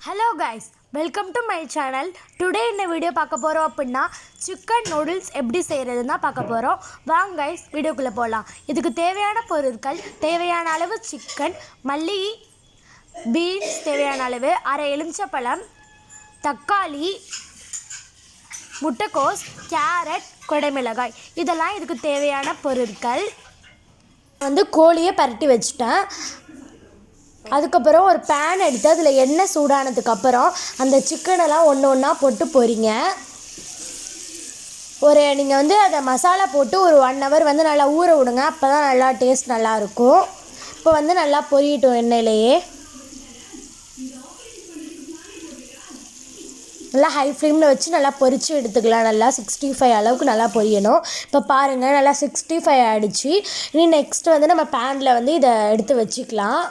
Hello guys, welcome to my channel. Today in the video பார்க்க போறோம் அப்படினா chicken noodles எப்படி செய்யறதுன்னா பார்க்க போறோம். வாங்க guys வீடியோக்குள்ள போலாம். இதுக்கு தேவையான பொருட்கள் தேவையான அளவு chicken, மல்லி, beans தேவையான அளவு, அரை எலுமிச்சம்பழம், தக்காளி, முட்டைக்கோஸ், கேரட், கொடைமிளகாய் இதெல்லாம் இதுக்கு தேவையான பொருட்கள். கோழியை பரட்டி வச்சிட்டேன். அதுக்கப்புறம் ஒரு பேன் எடுத்து அதில் எண்ணெய் சூடானதுக்கப்புறம் அந்த சிக்கனெல்லாம் ஒன்று ஒன்றா போட்டு பொரிங்க. நீங்கள் அதை மசாலா போட்டு ஒரு 1 hour நல்லா ஊற விடுங்க. அப்போ தான் நல்லா டேஸ்ட் நல்லாயிருக்கும். இப்போ நல்லா பொரியட்டும் எண்ணெயிலேயே. நல்லா ஹை ஃப்ளேமில் வச்சு நல்லா பொரித்து எடுத்துக்கலாம். நல்லா 65 அளவுக்கு நல்லா பொரியணும். இப்போ பாருங்கள் நல்லா 65 ஆகிடுச்சு. இனி நெக்ஸ்ட் நம்ம பேனில் இதை எடுத்து வச்சுக்கலாம்.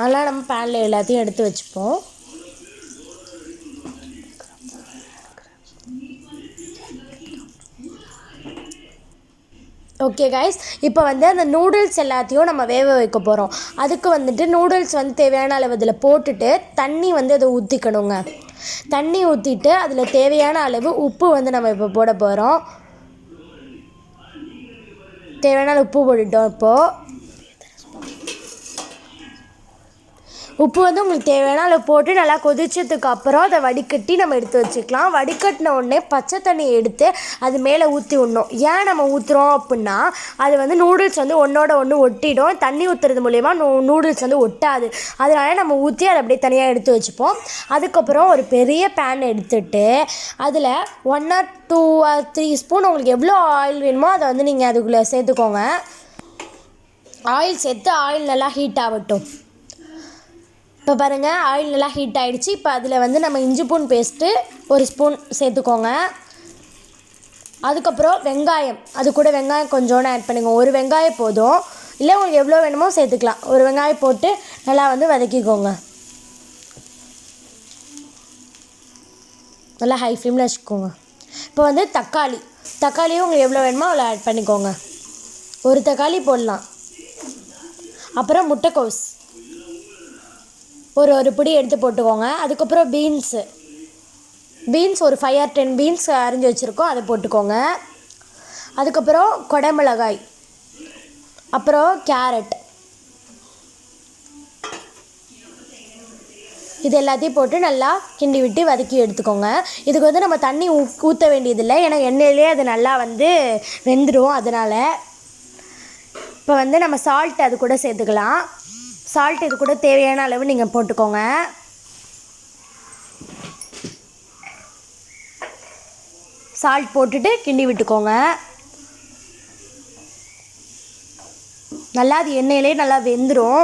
அதெல்லாம் நம்ம பேனில் எல்லாத்தையும் எடுத்து வச்சுப்போம். ஓகே கைஸ், இப்போ அந்த நூடுல்ஸ் எல்லாத்தையும் நம்ம வேக வைக்க போகிறோம். அதுக்கு நூடுல்ஸ் தேவையான அளவு இதில் போட்டுட்டு தண்ணி அதை ஊற்றிக்கணுங்க. தண்ணி ஊற்றிட்டு அதில் தேவையான அளவு உப்பு நம்ம இப்போ போட போகிறோம். தேவையான அளவு உப்பு போட்டுட்டோம். இப்போது உப்பு உங்களுக்கு தேவையான அளவு போட்டு நல்லா கொதிச்சதுக்கு அப்புறம் அதை வடிகட்டி நம்ம எடுத்து வச்சுக்கலாம். வடிகட்டின உடனே பச்சை தண்ணி எடுத்து அது மேலே ஊற்றி விடணும். ஏன் நம்ம ஊற்றுறோம் அப்படின்னா அது நூடுல்ஸ் ஒன்றோட ஒன்று ஒட்டிடும். தண்ணி ஊற்றுறது மூலயமா நூடுல்ஸ் ஒட்டாது. அதனால் நம்ம ஊற்றி அதை அப்படியே தனியாக எடுத்து வச்சுப்போம். அதுக்கப்புறம் ஒரு பெரிய பேன் எடுத்துகிட்டு அதில் 1 or 2 or 3 ஸ்பூன் உங்களுக்கு எவ்வளோ ஆயில் வேணுமோ அதை நீங்கள் அதுக்குள்ளே சேர்த்துக்கோங்க. ஆயில் சேர்த்து ஆயில் நல்லா ஹீட் ஆகட்டும். இப்போ பாருங்கள் ஆயில் நல்லா ஹீட் ஆகிடுச்சு. இப்போ அதில் நம்ம இஞ்சி பூண்டு பேஸ்ட்டு 1 ஸ்பூன் சேர்த்துக்கோங்க. அதுக்கப்புறம் வெங்காயம், அது கூட வெங்காயம் கொஞ்சோன்னு ஆட் பண்ணிக்கோங்க. ஒரு வெங்காயம் போதும், இல்லை உங்களுக்கு எவ்வளோ வேணுமோ சேர்த்துக்கலாம். ஒரு வெங்காயம் போட்டு நல்லா வதக்கிக்கோங்க. நல்லா ஹை ஃப்ளேமில் வச்சுக்கோங்க. இப்போ தக்காளியும் உங்களுக்கு எவ்வளோ வேணுமோ அவ்வளோ ஆட் பண்ணிக்கோங்க. ஒரு தக்காளி போடலாம். அப்புறம் முட்டைக்கோஸ் ஒரு பிடி எடுத்து போட்டுக்கோங்க. அதுக்கப்புறம் பீன்ஸ் ஒரு 5 or 10 பீன்ஸ் அரிஞ்சு வச்சுருக்கோம், அதை போட்டுக்கோங்க. அதுக்கப்புறம் கொடைமிளகாய், அப்புறம் கேரட், இது எல்லாத்தையும் போட்டு நல்லா கிண்டி விட்டு வதக்கி எடுத்துக்கோங்க. இதுக்கு நம்ம தண்ணி ஊற்ற வேண்டியதில்லை, ஏன்னா எண்ணெயிலே அது நல்லா வெந்துடும். அதனால் இப்போ நம்ம சால்ட் அது கூட சேர்த்துக்கலாம். சால்ட் இது கூட தேவையான அளவு நீங்கள் போட்டுக்கோங்க. சால்ட் போட்டுட்டு கிண்டி விட்டுக்கோங்க. நல்லா அது எண்ணெயிலே நல்லா வெந்துடும்.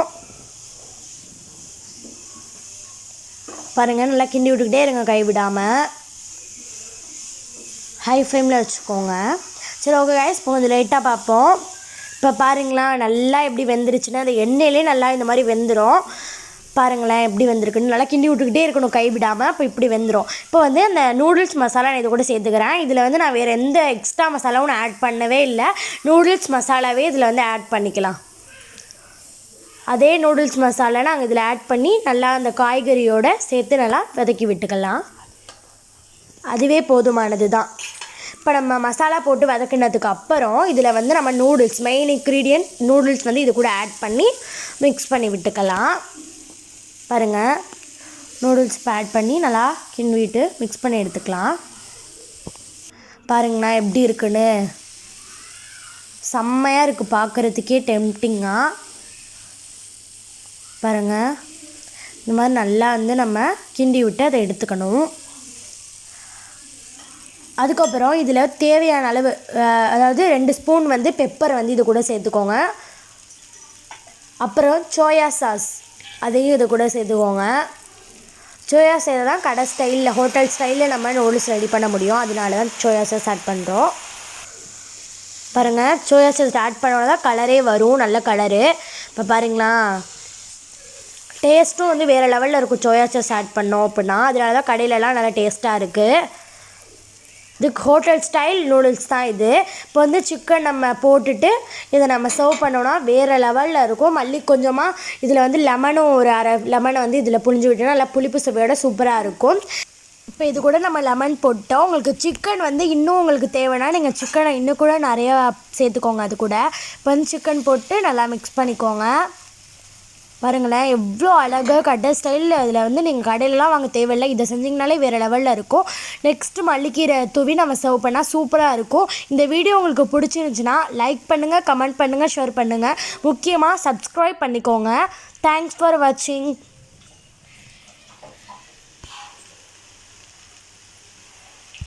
பாருங்கள் நல்லா கிண்டி விட்டுக்கிட்டே இருங்க, கைவிடாமல். ஹை ஃப்ளேமில் வச்சுக்கோங்க. சரி ஓகே கைஸ், இப்போ கொஞ்சம் லைட்டாக பார்ப்போம். இப்போ பாருங்களா நல்லா எப்படி வெந்துருச்சுன்னா அந்த எண்ணெயிலே நல்லா இந்த மாதிரி வெந்துடும். பாருங்களேன் எப்படி வெந்திருக்குன்னு. நல்லா கிண்டி விட்டுக்கிட்டே இருக்கணும், கைவிடாமல். இப்போ இப்படி வெந்துடும். இப்போ அந்த நூடுல்ஸ் மசாலா நான் இது கூட சேர்த்துக்கிறேன். இதில் நான் வேறு எந்த எக்ஸ்ட்ரா மசாலாவும் நான் ஆட் பண்ணவே இல்லை. நூடுல்ஸ் மசாலாவே இதில் ஆட் பண்ணிக்கலாம். அதே நூடுல்ஸ் மசாலா நாங்கள் இதில் ஆட் பண்ணி நல்லா அந்த காய்கறியோடு சேர்த்து நல்லா வதக்கி விட்டுக்கலாம். அதுவே போதுமானது தான். இப்போ நம்ம மசாலா போட்டு வதக்கினதுக்கு அப்புறம் இதில் நம்ம நூடுல்ஸ், மெயின் இன்க்ரீடியன்ட் நூடுல்ஸ் இது கூட ஆட் பண்ணி மிக்ஸ் பண்ணி விட்டுக்கலாம். பாருங்கள் நூடுல்ஸ் இப்போ ஆட் பண்ணி நல்லா கிண்டிவிட்டு மிக்ஸ் பண்ணி எடுத்துக்கலாம். பாருங்கண்ணா எப்படி இருக்குன்னு, செம்மையாக இருக்குது பார்க்குறதுக்கே டெம்ப்டிங்காக. பாருங்கள் இந்த மாதிரி நல்லா நம்ம கிண்டி விட்டு அதை எடுத்துக்கணும். அதுக்கப்புறம் இதில் தேவையான அளவு, அதாவது 2 ஸ்பூன் பெப்பர் இது கூட சேர்த்துக்கோங்க. அப்புறம் சோயா சாஸ் அதையும் இது கூட சேர்த்துக்கோங்க. சோயா சாஸ் தான் கடை ஸ்டைலில், ஹோட்டல் ஸ்டைலில் நம்ம நூடுல்ஸ் ரெடி பண்ண முடியும். அதனால தான் சோயா சாஸ் ஆட் பண்ணுறோம். பாருங்கள் சோயா சாஸ் ஆட் பண்ணோன்னா தான் கலரே வரும், நல்ல கலரு. இப்போ பாருங்களா டேஸ்ட்டும் வேறு லெவலில் இருக்கும் சோயா சாஸ் ஆட் பண்ணோம் அப்படின்னா. அதனால தான் கடையிலலாம் நல்லா டேஸ்ட்டாக இருக்குது. இதுக்கு ஹோட்டல் ஸ்டைல் நூடுல்ஸ் தான் இது. இப்போ வந்து சிக்கன் நம்ம போட்டுட்டு இதை நம்ம சர்வ் பண்ணோன்னா வேறு லெவலில் இருக்கும். மல்லி கொஞ்சமாக இதில் வந்து லெமனும் ஒரு அரை லெமனை வந்து இதில் புழிஞ்சு விட்டோன்னா நல்லா புளிப்பு சுவையோட சூப்பராக இருக்கும். இப்போ இது கூட நம்ம லெமன் போட்டோம். உங்களுக்கு சிக்கன் வந்து இன்னும் உங்களுக்கு தேவைன்னா நீங்கள் சிக்கனை இன்னும் கூட நிறையா சேர்த்துக்கோங்க. அது கூட இப்போ வந்து சிக்கன் போட்டு நல்லா மிக்ஸ் பண்ணிக்கோங்க. பாருங்களேன் எவ்வளோ அழகாக கடை ஸ்டைலில். இதில் வந்து நீங்கள் கடையிலலாம் வாங்க தேவையில்லை, இதை செஞ்சிங்கனாலே வேறு லெவலில் இருக்கும். நெக்ஸ்ட்டு மல்லிக்கீரை தூவி நம்ம சர்வ் பண்ணால் சூப்பராக இருக்கும். இந்த வீடியோ உங்களுக்கு பிடிச்சிருந்துச்சுன்னா லைக் பண்ணுங்கள், கமெண்ட் பண்ணுங்கள், ஷேர் பண்ணுங்கள். முக்கியமாக சப்ஸ்கிரைப் பண்ணிக்கோங்க. தேங்க்ஸ் ஃபார் வாட்சிங்.